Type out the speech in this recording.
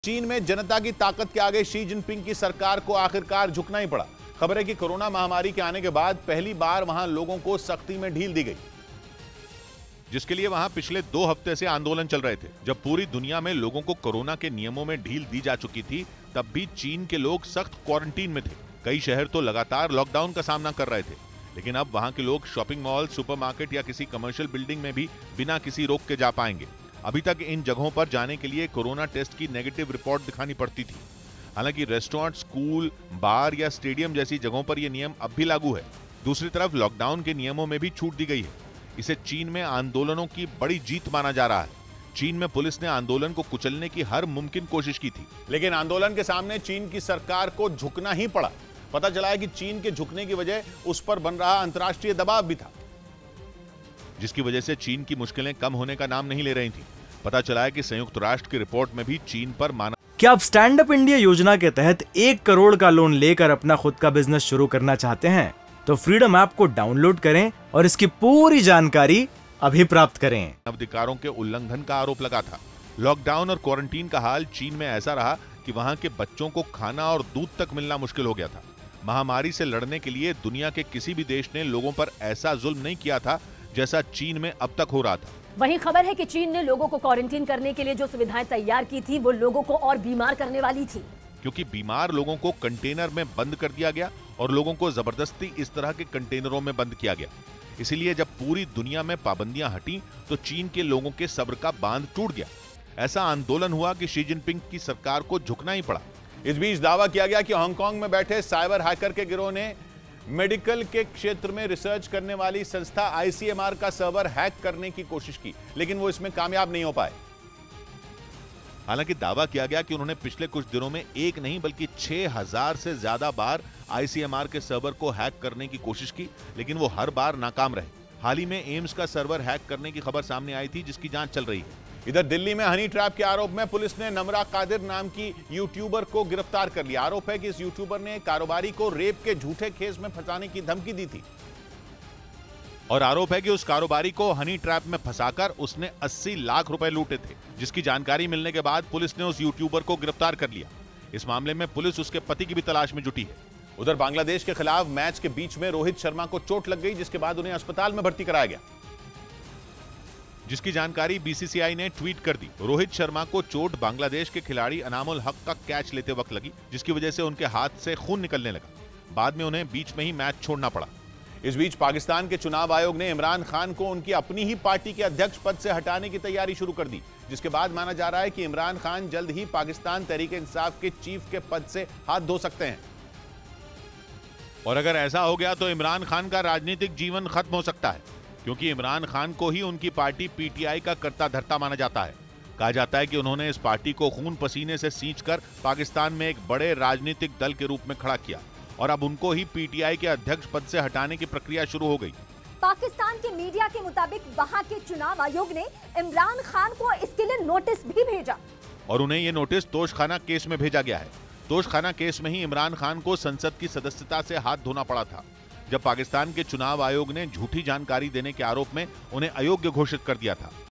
चीन में जनता की ताकत के आगे शी जिनपिंग की सरकार को आखिरकार झुकना ही पड़ा। खबर है कि कोरोना महामारी के आने के बाद पहली बार वहां लोगों को सख्ती में ढील दी गई, जिसके लिए वहां पिछले 2 हफ्ते से आंदोलन चल रहे थे। जब पूरी दुनिया में लोगों को कोरोना के नियमों में ढील दी जा चुकी थी, तब भी चीन के लोग सख्त क्वारंटीन में थे। कई शहर तो लगातार लॉकडाउन का सामना कर रहे थे, लेकिन अब वहां के लोग शॉपिंग मॉल, सुपरमार्केट या किसी कमर्शियल बिल्डिंग में भी बिना किसी रोक के जा पाएंगे। अभी तक इन जगहों पर जाने के लिए कोरोना टेस्ट की नेगेटिव रिपोर्ट दिखानी पड़ती थी। हालांकि रेस्टोरेंट, स्कूल, बार या स्टेडियम जैसी जगहों पर यह नियम अब भी लागू है। दूसरी तरफ लॉकडाउन के नियमों में भी छूट दी गई है। इसे चीन में आंदोलनों की बड़ी जीत माना जा रहा है। चीन में पुलिस ने आंदोलन को कुचलने की हर मुमकिन कोशिश की थी, लेकिन आंदोलन के सामने चीन की सरकार को झुकना ही पड़ा। पता चला है कि चीन के झुकने की वजह उस पर बन रहा अंतर्राष्ट्रीय दबाव भी था, जिसकी वजह से चीन की मुश्किलें कम होने का नाम नहीं ले रही थी। पता चला है कि संयुक्त राष्ट्र की रिपोर्ट में भी चीन पर माना। क्या आप स्टैंड अप इंडिया योजना के तहत 1 करोड़ का लोन लेकर अपना खुद का बिजनेस शुरू करना चाहते हैं? तो फ्रीडम ऐप को डाउनलोड करें और इसकी पूरी जानकारी अभी प्राप्त करें। अधिकारों के उल्लंघन का आरोप लगा था। लॉकडाउन और क्वारंटीन का हाल चीन में ऐसा रहा कि वहां के बच्चों को खाना और दूध तक मिलना मुश्किल हो गया था। महामारी से लड़ने के लिए दुनिया के किसी भी देश ने लोगों पर ऐसा जुल्म नहीं किया था जैसा चीन में अब तक हो रहा था। वहीं खबर है कि चीन ने लोगों को क्वारंटीन करने के लिए जो सुविधाएं तैयार की थी, वो लोगों को और बीमार करने वाली थी, क्योंकि बीमार लोगों को कंटेनर में बंद कर दिया गया और लोगों को जबरदस्ती इस तरह के कंटेनरों में बंद किया गया। इसीलिए जब पूरी दुनिया में पाबंदियां हटी तो चीन के लोगों के सब्र का बांध टूट गया। ऐसा आंदोलन हुआ कि शी जिनपिंग की सरकार को झुकना ही पड़ा। इस बीच दावा किया गया कि हांगकांग में बैठे साइबर हैकर के गिरोह ने मेडिकल के क्षेत्र में रिसर्च करने वाली संस्था ICMR का सर्वर हैक करने की कोशिश की, लेकिन वो इसमें कामयाब नहीं हो पाए। हालांकि दावा किया गया कि उन्होंने पिछले कुछ दिनों में एक नहीं बल्कि 6000 से ज्यादा बार ICMR के सर्वर को हैक करने की कोशिश की, लेकिन वो हर बार नाकाम रहे। हाल ही में एम्स का सर्वर हैक करने की खबर सामने आई थी, जिसकी जांच चल रही है। इधर दिल्ली में हनी ट्रैप के आरोप में पुलिस ने नमरा कादिर नाम की यूट्यूबर को गिरफ्तार कर लिया। आरोप है कि इस यूट्यूबर ने कारोबारी को रेप के झूठे केस में फंसाने की धमकी दी थी और आरोप है कि उस कारोबारी को हनी ट्रैप में फंसाकर उसने 80 लाख रुपए लूटे थे, जिसकी जानकारी मिलने के बाद पुलिस ने उस यूट्यूबर को गिरफ्तार कर लिया। इस मामले में पुलिस उसके पति की भी तलाश में जुटी है। उधर बांग्लादेश के खिलाफ मैच के बीच में रोहित शर्मा को चोट लग गई, जिसके बाद उन्हें अस्पताल में भर्ती कराया गया, जिसकी जानकारी BCCI ने ट्वीट कर दी। रोहित शर्मा को चोट बांग्लादेश के खिलाड़ी अनामुल हक का कैच लेते वक्त लगी, जिसकी वजह से उनके हाथ से खून निकलने लगा। बाद में उन्हें बीच में ही मैच छोड़ना पड़ा। इस बीच पाकिस्तान के चुनाव आयोग ने इमरान खान को उनकी अपनी ही पार्टी के अध्यक्ष पद से हटाने की तैयारी शुरू कर दी, जिसके बाद माना जा रहा है कि इमरान खान जल्द ही पाकिस्तान तहरीक-ए-इंसाफ के चीफ के पद से हाथ धो सकते हैं। और अगर ऐसा हो गया तो इमरान खान का राजनीतिक जीवन खत्म हो सकता है, क्योंकि इमरान खान को ही उनकी पार्टी PTI का कर्ता धर्ता माना जाता है। कहा जाता है कि उन्होंने इस पार्टी को खून पसीने से सींचकर पाकिस्तान में एक बड़े राजनीतिक दल के रूप में खड़ा किया और अब उनको ही PTI के अध्यक्ष पद से हटाने की प्रक्रिया शुरू हो गई। पाकिस्तान के मीडिया के मुताबिक वहां के चुनाव आयोग ने इमरान खान को इसके लिए नोटिस भी भेजा और उन्हें ये नोटिस तोशखाना केस में भेजा गया है। तोशखाना केस में ही इमरान खान को संसद की सदस्यता से हाथ धोना पड़ा था, जब पाकिस्तान के चुनाव आयोग ने झूठी जानकारी देने के आरोप में उन्हें अयोग्य घोषित कर दिया था।